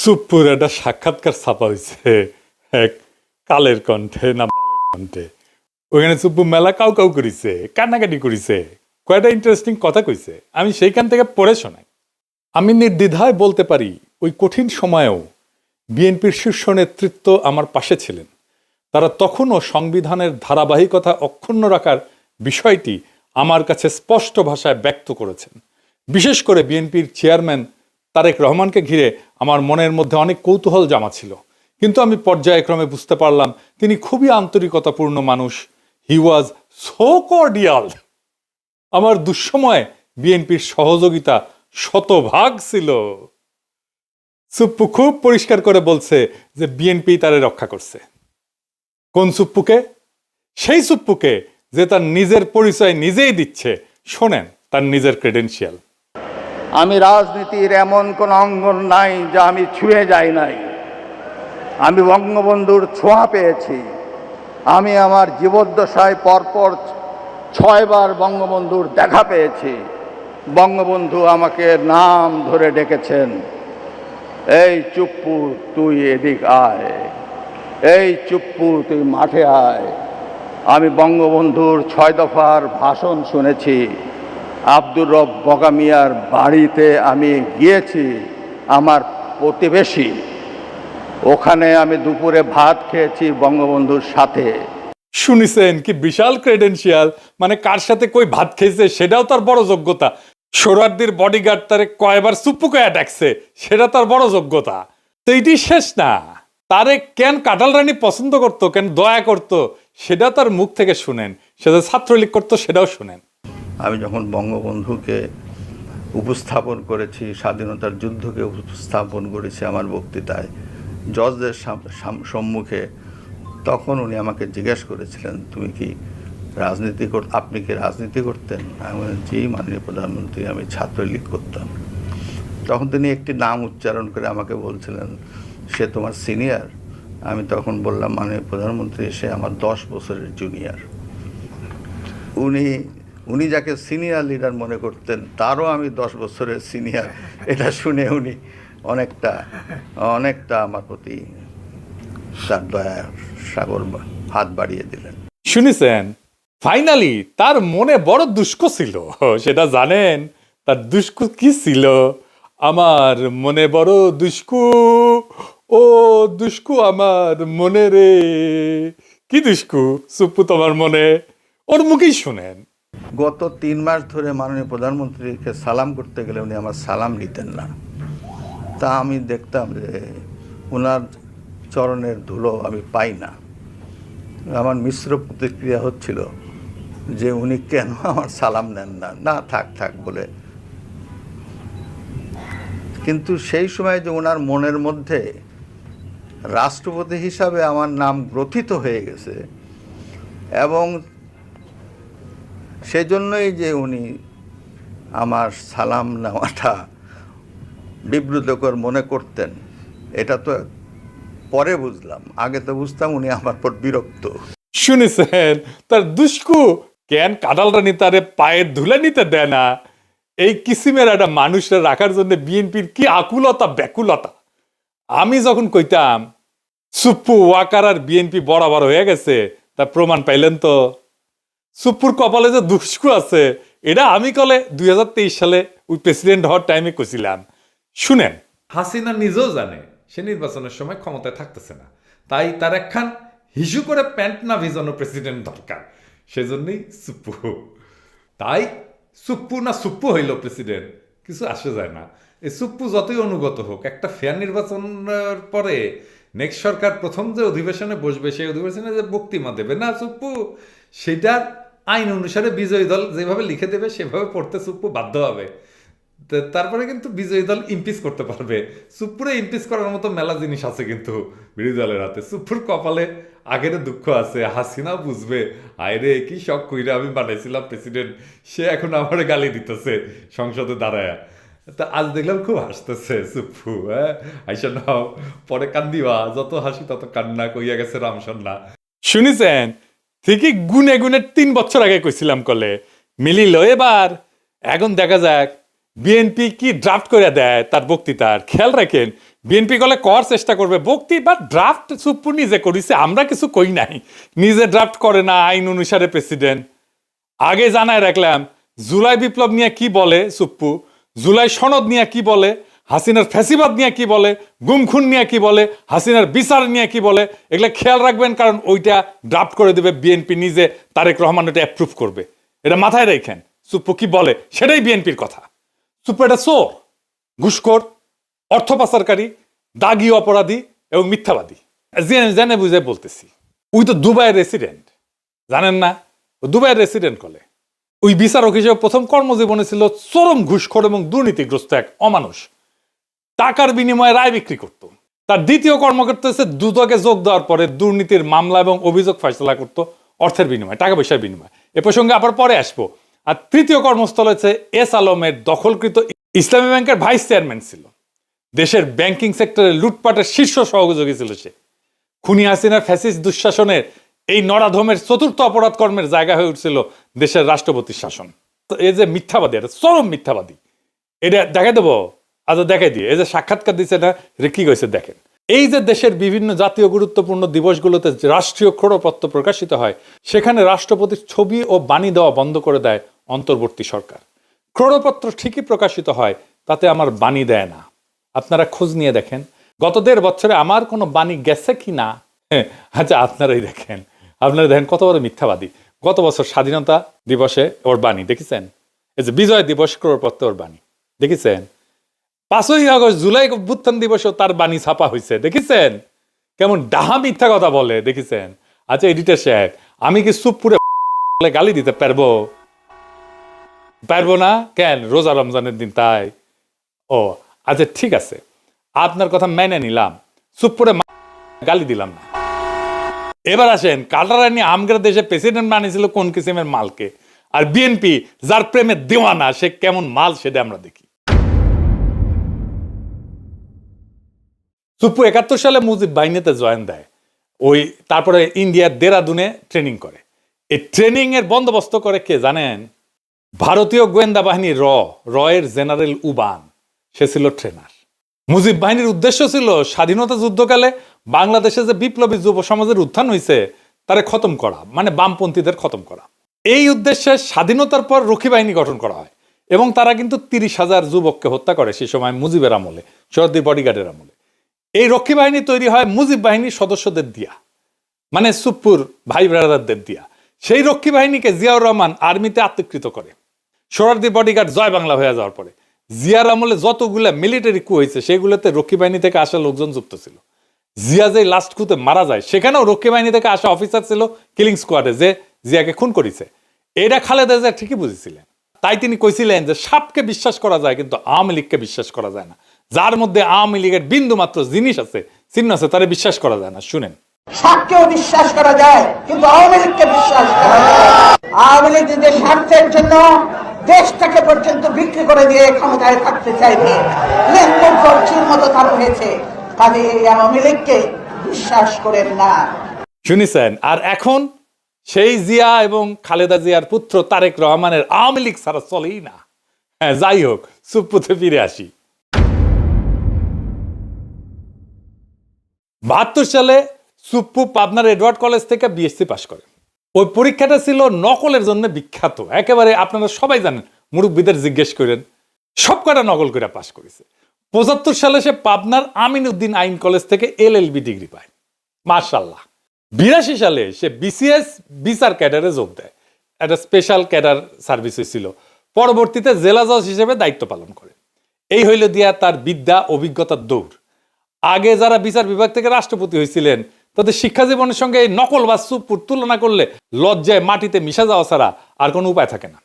সুপ্পুর একটা সাক্ষাৎকার ছাপা হয়েছে এক কালের কণ্ঠে না বালের কণ্ঠে। ওখানে সুপ্পু মেলা কাউ কাউ করিছে, কান্নাকাটি করিছে, কয়টা ইন্টারেস্টিং কথা কইছে, আমি সেইখান থেকে পড়ে শোনাই। আমি নির্দ্বিধায় বলতে পারি ওই কঠিন সময়েও বিএনপির শীর্ষ নেতৃত্ব আমার পাশে ছিলেন। তারা তখনও সংবিধানের ধারাবাহিকতা অক্ষুণ্ণ রাখার বিষয়টি আমার কাছে স্পষ্ট ভাষায় ব্যক্ত করেছেন। বিশেষ করে বিএনপির চেয়ারম্যান তারেক রহমানকে ঘিরে আমার মনের মধ্যে অনেক কৌতূহল জমা ছিল, কিন্তু আমি পর্যায়ক্রমে বুঝতে পারলাম তিনি খুবই আন্তরিকতাপূর্ণ মানুষ। হি ওয়াজ সো কর্ডিয়াল। আমার দুঃসময়ে বিএনপির সহযোগিতা শতভাগ ছিল। সুপ্পু খুব পরিষ্কার করে বলছে যে বিএনপি তারে রক্ষা করছে। কোন সুপ্পুকে? সেই সুপ্পুকে যে তার নিজের পরিচয় নিজেই দিচ্ছে। শোনেন তার নিজের ক্রেডেনশিয়াল। আমি রাজনীতির এমন কোন অঙ্গন নাই যা আমি ছুঁয়ে যাই নাই। আমি বঙ্গবন্ধুর ছোঁয়া পেয়েছি। আমি আমার জীবদ্দশায় পরপর 6 বার বঙ্গবন্ধুর দেখা পেয়েছি। বঙ্গবন্ধু আমাকে নাম ধরে ডেকেছেন, এই চুপ্পু তুই এদিক আয়, এই চুপ্পু তুই মাঠে আয়। আমি বঙ্গবন্ধুর 6 দফার ভাষণ শুনেছি। আব্দুর রব বগা মিয়ার বাড়িতে আমি গিয়েছি, আমার প্রতিবেশী। ওখানে আমি দুপুরে ভাত খেয়েছি বঙ্গবন্ধুর সাথে। শুনিছেন কি বিশাল ক্রেডেনশিয়াল? মানে কার সাথে কই ভাত খেয়েছে সেটাও তার বড় যোগ্যতা। সোহরাওয়ার্দীর বডিগার্ড তারে কয়বার সুপ্পুকে ডাকছে সেটা তার বড় যোগ্যতা। তো এটি শেষ না, তারে কেন কাঁঠাল রানী পছন্দ করতো, কেন দয়া করতো, সেটা তার মুখ থেকে শুনেন। সে যে ছাত্রলীগ করতো সেটাও শুনেন। আমি যখন বঙ্গবন্ধুকে উপস্থাপন করেছি, স্বাধীনতার যুদ্ধকে উপস্থাপন করেছি আমার বক্তৃতায় জজদের সম্মুখে, তখন উনি আমাকে জিজ্ঞেস করেছিলেন, তুমি কি আপনি কি রাজনীতি করতেন? আমি বললাম, জি মাননীয় প্রধানমন্ত্রী, আমি ছাত্রলীগ করতাম। তখন তিনি একটি নাম উচ্চারণ করে আমাকে বলছিলেন, সে তোমার সিনিয়র? আমি তখন বললাম, মাননীয় প্রধানমন্ত্রী, সে আমার 10 বছরের জুনিয়র। উনি যাকে সিনিয়র লিডার মনে করতেন তারও আমি 10 বছরের সিনিয়র। এটা শুনে উনি অনেকটা আমার প্রতি তার দয়ার সাগর হাত বাড়িয়ে দিলেন। শুনেছেন, ফাইনালি তার মনে বড় দুষ্কু ছিল। সেটা জানেন তার দুষ্কু কি ছিল? আমার মনে বড় দুষ্কু, ও দুষ্কু আমার মনে রে। কি দুষ্কু সুপ্পু তোমার মনে? ওর মুখেই শুনেন। গত 3 মাস ধরে মাননীয় প্রধানমন্ত্রীকে সালাম করতে গেলে উনি আমার সালাম নিতেন না। তা আমি দেখতাম যে ওনার চরণের ধুলো আমি পাই না। আমার মিশ্র প্রতিক্রিয়া হচ্ছিল যে উনি কেন আমার সালাম নেন না, না থাক বলে। কিন্তু সেই সময় যে ওনার মনের মধ্যে রাষ্ট্রপতি হিসাবে আমার নাম গ্রথিত হয়ে গেছে, এবং সেজন্যই যে উনি আমার সালাম নেওয়াটা বিব্রতকর মনে করতেন, এটা তো পরে বুঝলাম। আগে তো বুঝতাম উনি আমার পর বিরক্ত। শুনেছেন তার দুষ্কু কেন কাঁঠাল রানী তারে পায়ের ধুলে নিতে দেয় না। এই কিসিমের একটা মানুষরা রাখার জন্য বিএনপির কি আকুলতা ব্যাকুলতা। আমি যখন কইতাম সুপ্পু ওয়াকার আর বিএনপি বরাবর হয়ে গেছে, তার প্রমাণ পাইলেন তো। সুপ্পুর কপালে যে দুষ্কু আছে এটা আমি কলে 2023 সালে ওই প্রেসিডেন্ট হওয়ার টাইমে কইছিলাম। শুনেন, হাসিনা নিজেও জানে সে নির্বাচনের সময় ক্ষমতায় থাকতেছে না, তাই তার একখান হিসু করে প্যান্ট না ভিজানো প্রেসিডেন্ট দরকার। সেজন্যই সুপ্পু। তাই সুপ্পু হইল প্রেসিডেন্ট, কিছু আসে যায় না। এই সুপ্পু যতই অনুগত হোক, একটা ফেয়ার নির্বাচনের পরে নেক্সট সরকার প্রথম যে অধিবেশনে বসবে, সেই অধিবেশনে যে বক্তৃতা দেবে না সুপ্পু, সেটার আইন অনুসারে বিজয়ী দল যেভাবে লিখে দেবে সেভাবে পড়তে সুপ্পু বাধ্য হবে। তারপরে কিন্তু বিজয়ী দল ইমপিচ করতে পারবে। সুপ্পুরে ইমপিচ করার মতো মেলা জিনিস আছে কিন্তু বিরোধী দলের হাতে। সুপ্পুর কপালে আগের দুঃখ আছে, হাসিনাও বুঝবে, আয়রে কি শখ কইরা আমি বানাইছিলাম প্রেসিডেন্ট, সে এখন আমার গালি দিতেছে সংসদে দাঁড়ায়। তা আজ দেখলাম খুব হাসতেছে সুপ্পু। হ্যাঁ, আইসা নাও, পরে কান্দিবা, যত হাসি তত কান্না, কইয়া গেছে রামসন্না। শুনিছেন, ঠিকই গুনে 3 বছর আগে কইছিলাম কলে মিলিল। এবার এখন দেখা যাক বিএনপি কি ড্রাফট করে দেয় তার বক্তৃতার। খেয়াল রাখেন বিএনপি কলে কর চেষ্টা করবে বক্তি বা ড্রাফট সুপ্পু নিজে করিছে, আমরা কিছু কই নাই। নিজে ড্রাফট করে না, আইন অনুসারে প্রেসিডেন্ট। আগে জানায় রাখলাম জুলাই বিপ্লব নিয়ে কি বলে সুপ্পু, জুলাই সনদ নিয়ে কি বলে, হাসিনার ফ্যাসিবাদ নিয়ে কি বলে, গুমখুন নিয়ে কি বলে, হাসিনার বিচার নিয়ে কি বলে, এগুলো খেয়াল রাখবেন, কারণ ওইটা ড্রাফট করে দেবে বিএনপি নিজে, তারেক রহমান ওটা অ্যাপ্রুভ করবে। এটা মাথায় রেখেন সুপ্পু কি বলে সেটাই বিএনপির কথা। সুপ্পু এটা চোর, ঘুষখোর, অর্থ পাচারকারী, দাগী অপরাধী এবং মিথ্যাবাদী। জেনে বুঝে বলতেছি, ওই তো দুবাইয়ের রেসিডেন্ট, জানেন না? ও দুবাইয়ের রেসিডেন্ট কলে ওই বিচারক হিসেবে প্রথম কর্মজীবনে ছিল চরম ঘুষখোর এবং দুর্নীতিগ্রস্ত এক অমানুষ, টাকার বিনিময়ে রায় বিক্রি করত। তার দ্বিতীয় কর্মকর্তা হচ্ছে দুদকে যোগ দেওয়ার পরে দুর্নীতির মামলা এবং অভিযোগ ফয়সলা করত অর্থের বিনিময়ে, টাকা পয়সার বিনিময়ে। এ প্রসঙ্গে আবার পরে আসবো। আর তৃতীয় কর্মস্থল হচ্ছে এস আলমের দখলকৃত ইসলামী ব্যাংকের ভাইস চেয়ারম্যান ছিল। দেশের ব্যাংকিং সেক্টরে লুটপাটের শীর্ষ সহযোগী ছিল সে। খুনি হাসিনার ফ্যাসিস্ট দুঃশাসনের এই নরাধমের চতুর্থ অপরাধ কর্মের জায়গা হয়ে উঠছিল দেশের রাষ্ট্রপতির শাসন। তো এই যে মিথ্যাবাদী, এটা চরম মিথ্যাবাদী, এটা দেখাই দেবো, আজ দেখাই দিয়ে। এই যে সাক্ষাৎকার দিচ্ছে না, কি কইছে দেখেন। এই যে দেশের বিভিন্ন জাতীয় গুরুত্বপূর্ণ দিবসগুলোতে রাষ্ট্রীয় ক্রোড়পত্র প্রকাশিত হয়, সেখানে রাষ্ট্রপতির ছবি ও বাণী দেওয়া বন্ধ করে দেয় অন্তর্বর্তী সরকার। ক্রোড়পত্র ঠিকই প্রকাশিত হয়, তাতে আমার বাণী দেয় না। আপনারা খোঁজ নিয়ে দেখেন গত 1.5 বছরে আমার কোনো বাণী গেছে কি না। আচ্ছা আপনারাই দেখেন, আপনারা দেখেন কত বড় মিথ্যাবাদী। গত বছর স্বাধীনতা দিবসে ওর বাণী দেখেছেন, এই যে বিজয় দিবস ক্রোড়পত্র ওর বাণী দেখেছেন। 5ই আগস্ট জুলাই অভ্যুত্থান দিবসেও তার বাণী ছাপা হয়েছে দেখেছেন। কেমন ডাহা মিথ্যা কথা বলে দেখেছেন। আচ্ছা এডিটর সাহেব, আমি কি সুপ্পুরে গালি দিতে পারবো? পারবো না কেন? রোজা রমজানের দিন তাই। ও আচ্ছা ঠিক আছে, আপনার কথা মেনে নিলাম, সুপ্পুরে গালি দিলাম না। এবার আসেন, কাটারানি আমগের দেশে প্রেসিডেন্ট বানিয়েছিল কোন কিসিমের মালকে, আর বিএনপি যার প্রেমে দেওয়ানা সে কেমন মাল সেটা আমরা দেখি। সুপ্পু 71 সালে মুজিব বাহিনীতে জয়েন দেয়, ওই তারপরে ইন্ডিয়ার দেরাদুনে ট্রেনিং করে। এই ট্রেনিং এর বন্দোবস্ত করে কে জানেন? ভারতীয় গোয়েন্দা বাহিনী রয়ের জেনারেল উবান, সে ছিল ট্রেনার। মুজিব বাহিনীর উদ্দেশ্য ছিল স্বাধীনতা যুদ্ধকালে বাংলাদেশে যে বিপ্লবী যুব সমাজের উত্থান হয়েছে তারে খতম করা, মানে বামপন্থীদের খতম করা। এই উদ্দেশ্যে স্বাধীনতার পর রক্ষী বাহিনী গঠন করা হয় এবং তারা কিন্তু 30,000 যুবককে হত্যা করে সেই সময় মুজিবের আমলে, শরদ্দির বডিগার্ডের আমলে। এই রক্ষী বাহিনী তৈরি হয় মুজিব বাহিনীর সদস্যদের দিয়া, মানে সুপ্পুর ভাই ব্রাদারদের দিয়া। সেই রক্ষী বাহিনীকে জিয়াউর রহমান আর্মিতে আত্মীকৃত করে। সোহরাওয়ার্দী বডিগার্ড জয় বাংলা হয়ে যাওয়ার পরে জিয়ার আমলে যতগুলা মিলিটারি কু হয়েছে সেগুলোতে রক্ষী বাহিনী থেকে আসা লোকজন যুক্ত ছিল। জিয়া যে লাস্ট কুতে মারা যায় সেখানেও রক্ষী বাহিনী থেকে আসা অফিসার ছিল কিলিং স্কোয়াডে, যে জিয়াকে খুন করেছে। এটা খালেদা জিয়া ঠিকই বুঝেছিলেন, তাই তিনি কইছিলেন যে সাপকে বিশ্বাস করা যায় কিন্তু আওয়ামী লীগকে বিশ্বাস করা যায় না। যার মধ্যে আওয়ামী লীগের বিন্দু মাত্র জিনিস আছে, চিহ্ন আছে, তারে বিশ্বাস করা যায় না। শুনেন, সাপকেও বিশ্বাস করা যায় কিন্তু আওয়ামী লীগকে বিশ্বাস করা যায় না। আওয়ামী লীগ নিজের স্বার্থের জন্য দেশটাকে পর্যন্ত বিক্রি করে দিয়ে ক্ষমতায় থাকতে চাইবে, লেনদেন করছির মতো তার হয়েছে। কাজে এই আওয়ামী লীগকে বিশ্বাস করেন না। শুনেছেন? আর এখন সেই জিয়া এবং খালেদা জিয়ার পুত্র তারেক রহমানের আওয়ামী লীগ ছাড়া চলেই না। হ্যাঁ, যাই হোক, সুপ্পুতে ফিরে আসি। 72 সালে সুপ্পু পাবনার এডওয়ার্ড কলেজ থেকে বিএসসি পাশ করে। ওই পরীক্ষাটা ছিল নকলের জন্য বিখ্যাত, একেবারে আপনারা সবাই জানেন, মুরব্বীদের জিজ্ঞেস করেন, সব কটা নকল করে পাশ করেছে। 75 সালে সে পাবনার আমিন উদ্দিন আইন কলেজ থেকে এলএলবি ডিগ্রি পায়, মাশাআল্লাহ। 82 সালে সে বিসিএস বিচার ক্যাডারে যোগ দেয়, একটা স্পেশাল ক্যাডার সার্ভিস হয়েছিল। পরবর্তীতে জেলা জজ হিসেবে দায়িত্ব পালন করে। এই হইল দিয়া তার বিদ্যা অভিজ্ঞতার দৌড়। আগে যারা বিচার বিভাগ থেকে রাষ্ট্রপতি হয়েছিলেন তাদের শিক্ষা জীবনের সঙ্গে এই নকল বা সুপ্পুর তুলনা করলে লজ্জায় মাটিতে মিশা যাওয়া ছাড়া আর কোনো উপায় থাকে না।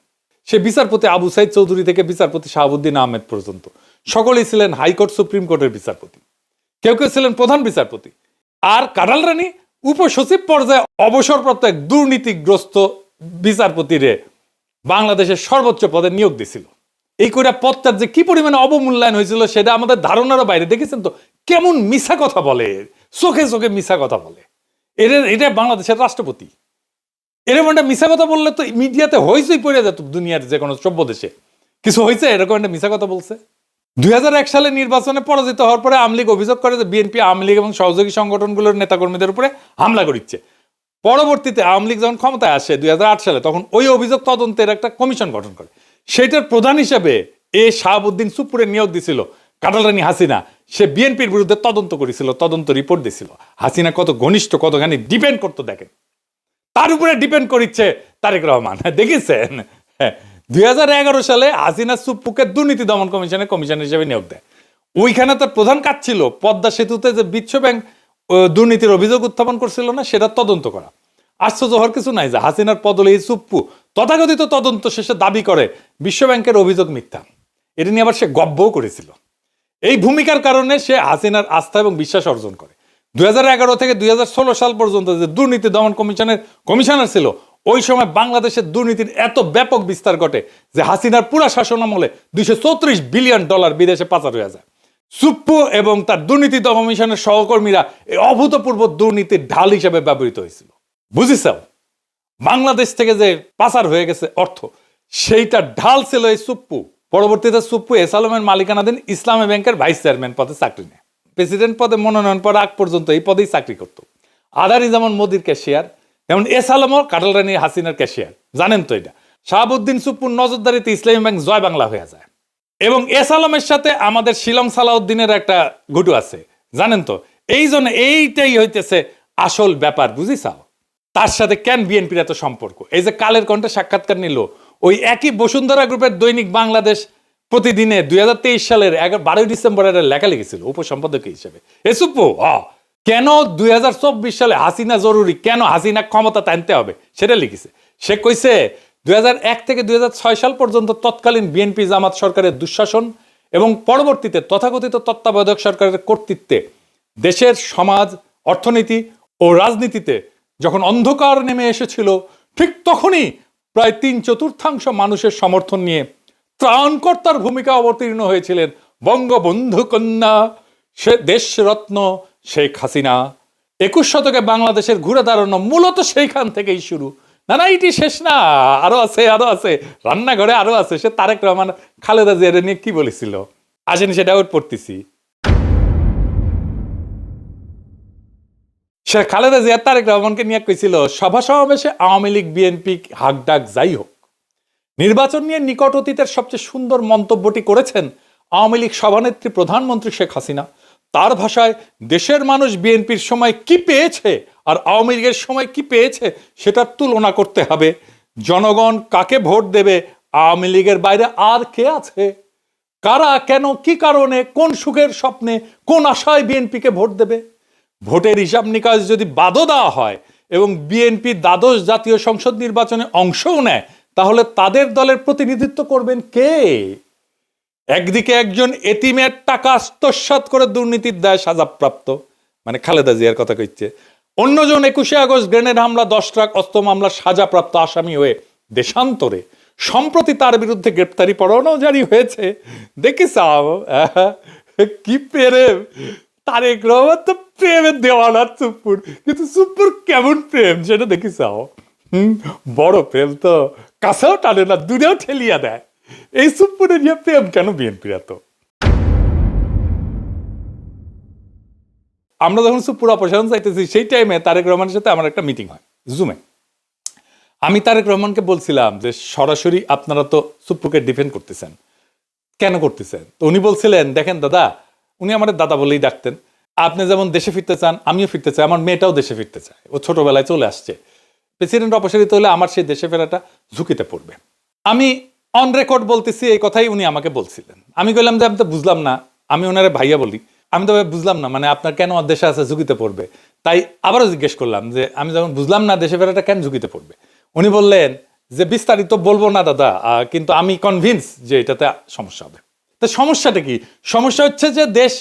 সে বিচারপতি আবু সাইদ চৌধুরী থেকে বিচারপতি শাহাবুদ্দিন আহমেদ পর্যন্ত সকলেই ছিলেন হাইকোর্ট সুপ্রিম কোর্টের বিচারপতি, কেউ কেউ ছিলেন প্রধান বিচারপতি। আর কাঁঠাল রানী উপসচিব পর্যায়ে অবসরপ্রাপ্ত এক দুর্নীতিগ্রস্ত বিচারপতিরে বাংলাদেশের সর্বোচ্চ পদে নিয়োগ দিছিল। এই কইরা পদটার যে কি পরিমাণে অবমূল্যায়ন হয়েছিল সেটা আমাদের ধারণারও বাইরে। দেখেছেন তো কেমন মিছা কথা বলে, চোখে চোখে মিছা কথা বলে। এটা বাংলাদেশের রাষ্ট্রপতি। এরকম একটা মিছা কথা বললে তো মিডিয়াতে হইচই পড়ে যেত দুনিয়ার যে কোনো সভ্য দেশে। কিছু হয়েছে এরকম একটা মিছা কথা বলছে। 2001 সালে নির্বাচনে পরাজিত হওয়ার পরে আওয়ামী লীগ অভিযোগ করে যে বিএনপি আওয়ামী লীগ এবং সহযোগী সংগঠনগুলোর নেতাকর্মীদের উপরে হামলা করিচ্ছে। পরবর্তীতে আওয়ামী লীগ যখন ক্ষমতায় আসে 2008 সালে, তখন ওই অভিযোগ তদন্তের একটা কমিশন গঠন করে। সেটার প্রধান হিসেবে শাহাবুদ্দিন সুপ্পুরে নিয়োগ দিছিল কাটালরানী হাসিনা। সে বিএনপির বিরুদ্ধে তদন্ত করেছিল, তদন্ত রিপোর্ট দিছিল। হাসিনা কত ঘনিষ্ঠ, কতখানি ডিপেন্ড করতো দেখেন, তার উপরে ডিপেন্ড করিচ্ছে তারেক রহমান। দেখেছেন 2011 সালে হাসিনা সুপ্পুকে দুর্নীতি দমন কমিশনের কমিশনার হিসেবে নিয়োগ দেয়। ওইখানে তার প্রধান কাজ ছিল পদ্মা সেতুতে যে বিশ্ব ব্যাংক দুর্নীতির অভিযোগ উত্থাপন করছিল না, সেটা তদন্ত করা। আশ্চর্য হওয়ার কিছু নাই যে হাসিনার পদলে সুপ্পু তথাকথিত তদন্ত শেষে দাবি করে বিশ্ব ব্যাংকের অভিযোগ মিথ্যা। এটা নিয়ে আবার সে গব্বও করেছিল। এই ভূমিকার কারণে সে হাসিনার আস্থা এবং বিশ্বাস অর্জন করে। 2011 থেকে 2016 সাল পর্যন্ত যে দুর্নীতি দমন কমিশনের কমিশনার ছিল, ওই সময় বাংলাদেশের দুর্নীতির এত ব্যাপক বিস্তার ঘটে যে হাসিনার পুরা শাসনামলে $234 বিলিয়ন বিদেশে পাচার হয়ে যায়। সুপ্পু এবং তার দুর্নীতি দমন কমিশনের সহকর্মীরা এই অভূতপূর্ব দুর্নীতির ঢাল হিসেবে ব্যবহৃত হয়েছিল। বুঝিস, বাংলাদেশ থেকে যে পাচার হয়ে গেছে অর্থ, সেইটা ঢাল ছিল এই সুপ্পু। পরবর্তীতে সুপ্পু এস আলমের মালিকানাধীন ইসলামী ব্যাংকের ভাইস চেয়ারম্যান পদে চাকরি নেয়। প্রেসিডেন্ট পদে মনোনয়ন পাওয়ার আগ পর্যন্ত এই পদেই চাকরি করত। আদারি যেমন মোদির ক্যাশিয়ার, যেমন এস আলমও কাটালরানী হাসিনার ক্যাশিয়ার। জানেন তো এটা। শাহাবুদ্দিন সুপ্পুর নজরদারিতে ইসলামী ব্যাংক জয় বাংলা হয়ে যায়। এবং এস আলমের সাথে আমাদের শিলং সালাউদ্দিনের একটা ঘুটু আছে, জানেন তো। এই জন্য এইটাই হইতেছে আসল ব্যাপার, বুঝিসাও। তার সাথে কেন বিএনপির এত সম্পর্ক? এই যে কালের কণ্ঠে সাক্ষাৎকার নিল, ওই একই বসুন্ধরা গ্রুপের দৈনিক বাংলাদেশ প্রতিদিনে 2023 সালের 12 ডিসেম্বরের লেখা লিখেছিল উপসম্পাদক হিসেবে। এ সুপ্পু কেন 2024 সালে হাসিনা জরুরি, কেন হাসিনা ক্ষমতা টানতে হবে, সেটা লিখেছে। সে কইছে 2001 থেকে 2006 সাল পর্যন্ত তৎকালীন বিএনপি জামাত সরকারের দুঃশাসন এবং পরবর্তীতে তথাকথিত তত্ত্বাবধায়ক সরকারের কর্তৃত্বে দেশের সমাজ, অর্থনীতি ও রাজনীতিতে যখন অন্ধকার নেমে এসেছিল, ঠিক তখনই প্রায় 3/4 মানুষের সমর্থন নিয়ে ত্রাণকর্তার ভূমিকা অবতীর্ণ হয়েছিলেন বঙ্গবন্ধু কন্যা সে দেশরত্ন শেখ হাসিনা। 21 শতকে বাংলাদেশের ঘুরে দাঁড়ানো মূলত সেইখান থেকেই শুরু। না, এটি শেষ না, আরো আছে, রান্নাঘরে আরো আছে। সে তারেক রহমান খালেদা জিয়া নিয়ে কি বলেছিল, আসেন সেটা ওর পড়তেছি। সে খালেদা জিয়া তারেক রহমানকে নিয়ে কইছিল, সভা সমাবেশে আওয়ামী লীগ বিএনপি হাক ডাক যাই হোক, নির্বাচন নিয়ে নিকট অতীতের সবচেয়ে সুন্দর মন্তব্যটি করেছেন আওয়ামী লীগ সভানেত্রী প্রধানমন্ত্রী শেখ হাসিনা। তার ভাষায়, দেশের মানুষ বিএনপির সময় কি পেয়েছে আর আওয়ামী লীগের সময় কি পেয়েছে সেটার তুলনা করতে হবে। জনগণ কাকে ভোট দেবে, আওয়ামী লীগের বাইরে আর কে আছে? কারা, কেন, কি কারণে, কোন সুখের স্বপ্নে, কোন আশায় বিএনপিকে ভোট দেবে? ভোটের হিসাব নিকাশ যদি বাদও দেওয়া হয় এবং বিএনপি দ্বাদশ জাতীয় সংসদ নির্বাচনে অংশও নেয়, তাহলে তাদের দলের প্রতিনিধিত্ব করবেন কে? একদিকে একজন এতিমের টাকা আত্মসাৎ করে দুর্নীতির দায় সাজাপ্রাপ্ত, মানে খালেদা জিয়ার কথা কইছে, অন্যজন 21শে আগস্ট গ্রেনেড হামলা, 10 ট্রাক অস্ত্র মামলার সাজাপ্রাপ্ত আসামি হয়ে দেশান্তরে। সম্প্রতি তার বিরুদ্ধে গ্রেপ্তারি পরোয়ানাও জারি হয়েছে। দেখিস কি প্রেম! তারেক রহমান তো প্রেমের দেওয়ানা সুপ্পুর, কিন্তু সুপ্পুর কেমন প্রেম সেটা দেখিস। বড় প্রেম তো কাছেও টানে না, দূরেও ঠেলিয়া দেয়। এই সুপ্পুরের নিয়ে প্রেম কেন বিএনপির এত? আমরা যখন সুপ্পুর অপসারণ চাইতেছি, সেই টাইমে তারেক রহমানের সাথে আমার একটা মিটিং হয় জুমে। আমি তারেক রহমানকে বলছিলাম যে সরাসরি আপনারা তো সুপ্পুকে ডিফেন্ড করতেছেন, কেন করতেছেন? তো উনি বলছিলেন, দেখেন দাদা, উনি আমার দাদা বলেই ডাকতেন, আপনি যেমন দেশে ফিরতে চান, আমিও ফিরতে চাই, আমার মেয়েটাও দেশে ফিরতে চায়, ও ছোটবেলায় চলে আসছে। প্রেসিডেন্ট অপসারিত হলে আমার সেই দেশে ফেরাটা ঝুঁকিতে পড়বে। আমি অন রেকর্ড বলতেছি, এই কথাই উনি আমাকে বলছিলেন। আমি বললাম যে আমি তো বুঝলাম না, আমি ওনারে ভাইয়া বলি, আমি তো বুঝলাম না, মানে আপনার কেন দেশে আছে ঝুঁকিতে পড়বে? তাই আবারও জিজ্ঞেস করলাম যে আমি যখন বুঝলাম না দেশে ফেরাটা কেন ঝুঁকিতে পড়বে, উনি বললেন যে বিস্তারিত বলবো না দাদা, কিন্তু আমি কনভিন্স যে এটাতে সমস্যা হবে। তো সমস্যাটা কি? সমস্যা হচ্ছে যে দেশ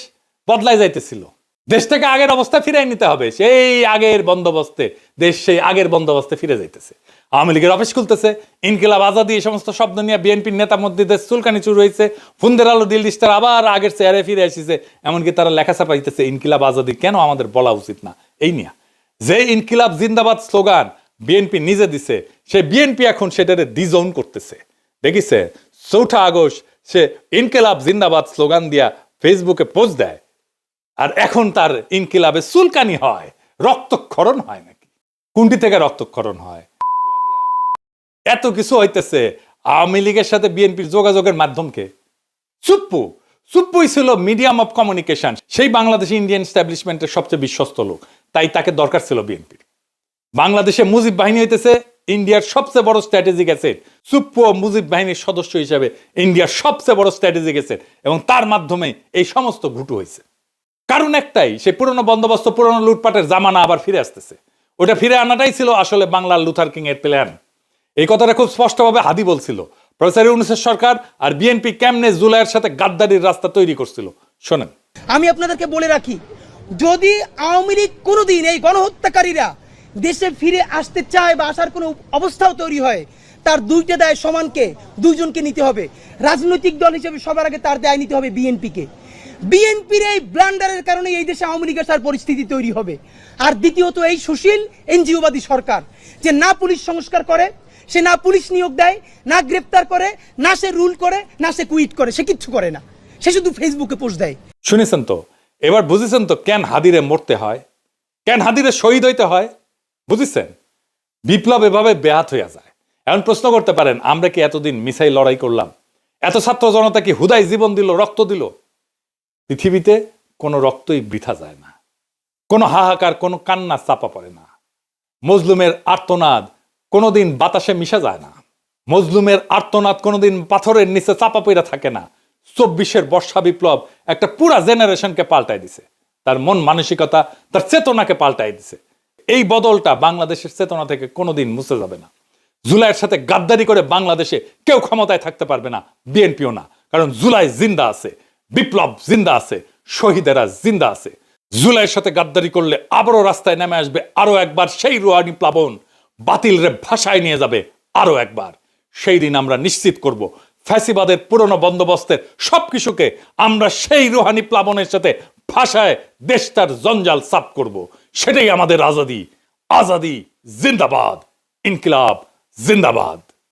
বদলায় যাইতেছিল, দেশটাকে আগের অবস্থায় ফিরাই নিতে হবে। সেই আগের বন্দোবস্তে, দেশ সেই আগের বন্দোবস্তে ফিরে যাইতেছে। আওয়ামী লীগের অফিস খুলতেছে, ইনকিলাব আজাদি, এই সমস্ত শব্দ নিয়ে বিএনপির নেতা মধ্যে চুলকানি শুরু হয়েছে। ফুন্দের আলো দিল স্টার আবার আগের চেয়ারে ফিরে এসেছে, এমনকি তারা লেখা ছাপাইতেছে ইনকিলাব আজাদি কেন আমাদের বলা উচিত না। এই নিয়ে যে ইনকিলাব জিন্দাবাদ স্লোগান বিএনপি নিজে দিছে, সে বিএনপি এখন সেটারে ডিজোন করতেছে। দেখিছে 4 আগস্ট সে ইনকিলাব জিন্দাবাদ স্লোগান দিয়া ফেসবুকে পোস্ট দেয়, আর এখন তার ইনকিলাবে চুলকানি হয়, রক্তক্ষরণ হয় নাকি? কোনটি থেকে রক্তক্ষরণ হয়? এত কিছু হইতেছে, আওয়ামী লীগের সাথে বিএনপির যোগাযোগের মাধ্যমকে সুপ্পুই ছিল মিডিয়াম অফ কমিউনিকেশন। সেই বাংলাদেশি ইন্ডিয়ান এস্টাবলিশমেন্টের সবচেয়ে বিশ্বস্ত লোক, তাই তাকে দরকার ছিল বিএনপির। বাংলাদেশে মুজিব বাহিনী হইতেছে ইন্ডিয়ার সবচেয়ে বড় স্ট্র্যাটেজিক অ্যাসেট। সুপ্পু মুজিব বাহিনীর সদস্য হিসেবে ইন্ডিয়ার সবচেয়ে বড় স্ট্র্যাটেজিক অ্যাসেট, এবং তার মাধ্যমে এই সমস্ত ঘুটু হয়েছে। কারণ একটাই, সেই পুরনো বন্দোবস্ত, পুরনো লুটপাটের জামানা আবার ফিরে আসতেছে। ওটা ফিরে আনাটাই ছিল আসলে বাংলার লুথার কিং এর প্ল্যান। এই কথাটা খুব স্পষ্টভাবে হাদি বলছিল। প্রফেসর ইউনূসের সরকার আর বিএনপি কেমনে জুলাইয়ের সাথে গাদ্দারির রাস্তা তৈরি করছিল শোনেন। আমি আপনাদেরকে বলে রাখি, যদি আওয়ামী লীগ কোনোদিন এই গণহত্যাকারীরা দেশে ফিরে আসতে চায় বা আসার কোনো অবস্থাও তৈরি হয়, তার দুইটা দায় সমানকে, দুইজনকে নিতে হবে। রাজনৈতিক দল হিসেবে সবার আগে তার দায় নিতে হবে বিএনপিকে। বিএনপির এই ব্লান্ডারের কারণে এই দেশে আওয়ামী লীগের সার পরিস্থিতি তৈরি হবে। আর দ্বিতীয়ত, এই সুশীল এনজিওবাদী সরকার যে না পুলিশ সংস্কার করে, সে না পুলিশ নিয়োগ দেয়, না গ্রেপ্তার করে, না সে রুল করে, না সে কুইট করে, সে কিচ্ছু করে না, সে শুধু ফেসবুকে পোস্ট দেয়। শুনেছেন তো? এবার বুঝেছেন তো কেন হাদিরে মরতে হয়, কেন হাদিরে শহীদ হইতে হয়? বুঝেছেন? বিপ্লব এভাবে ব্যাহত হইয়া যায়। এখন প্রশ্ন করতে পারেন, আমরা কি এতদিন মিসাইল লড়াই করলাম? এত ছাত্র জনতা কি হুদাই জীবন দিল, রক্ত দিল? পৃথিবীতে কোনো রক্তই বৃথা যায় না, কোনো হাহাকার, কোনো কান্না চাপা পড়ে না। মজলুমের আর্তনাদ কোনোদিন বাতাসে মিশা যায় না, মজলুমের আর্তনাদ কোনোদিন পাথরের নিচে চাপা পড়ে থাকে না। 24-এর বর্ষা বিপ্লব একটা পুরা জেনারেশনকে পাল্টাই দিছে, তার মন মানসিকতা, তার চেতনাকে পাল্টাই দিছে। এই বদলটা বাংলাদেশের চেতনা থেকে কোনোদিন মুছে যাবে না। জুলাইয়ের সাথে গাদ্দারি করে বাংলাদেশে কেউ ক্ষমতায় থাকতে পারবে না, বিএনপিও না। কারণ জুলাই জিন্দা আছে, বিপ্লব জিন্দা আছে, শহীদেরা জিন্দা আছে। জুলাইয়ের সাথে গাদ্দারি করলে আবারও রাস্তায় নেমে আসবে আরো একবার সেই রুহানি প্লাবন, বাতিল রে ভাষায় নিয়ে যাবে আরো একবার। সেই দিন আমরা নিশ্চিত করব ফ্যাসিবাদের পুরনো বন্দোবস্তের সবকিছুকে আমরা সেই রুহানি প্লাবনের সাথে ভাষায় দেশটার জঞ্জাল সাফ করব। সেটাই আমাদের আজাদি। আজাদি জিন্দাবাদ, ইনকিলাব জিন্দাবাদ।